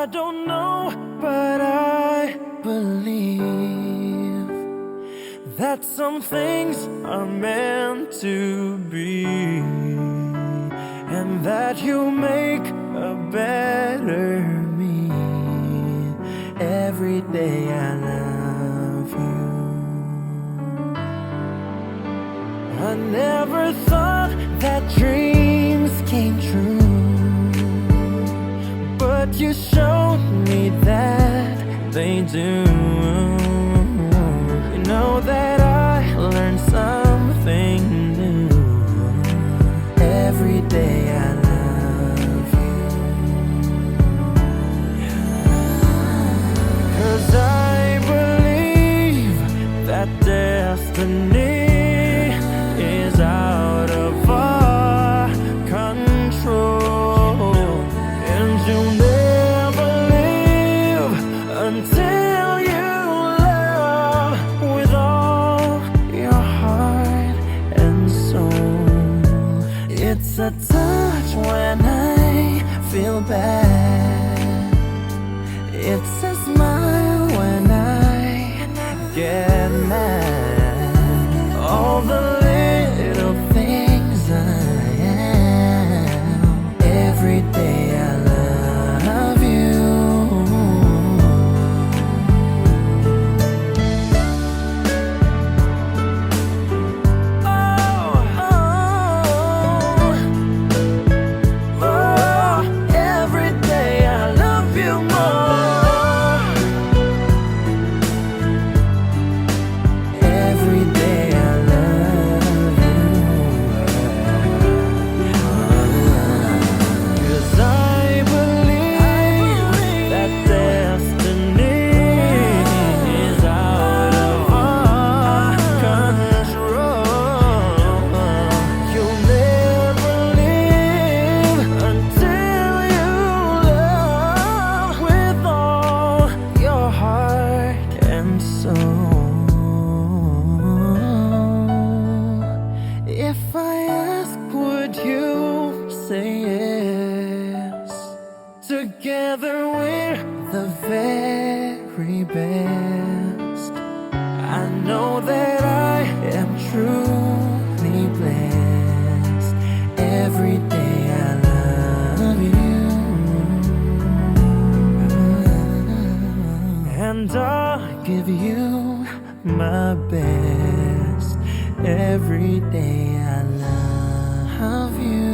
I don't know, but I believe that some things are meant to be, and that you make a better me. Every day I love you. I never thought that dreams came true, but you showed me that they do. You know that I learned something new. Every day I love you. 'Cause I believe that destiny is out of our control, and you'll never live until you love with all your heart and soul. It's a touch when I feel bad. It's a smile when I get mad. All the little things I am. Every day I love you. Oh, oh, oh. Every day I love you more. Every day I love you. 'Cause I believe that destiny is out of our control. You'll never live until you love with all your heart and soul. If I ask, would you say yes? Together we're the very best. I know that I am truly blessed. Every day I love you, and I'll give you my best. Every day I love you.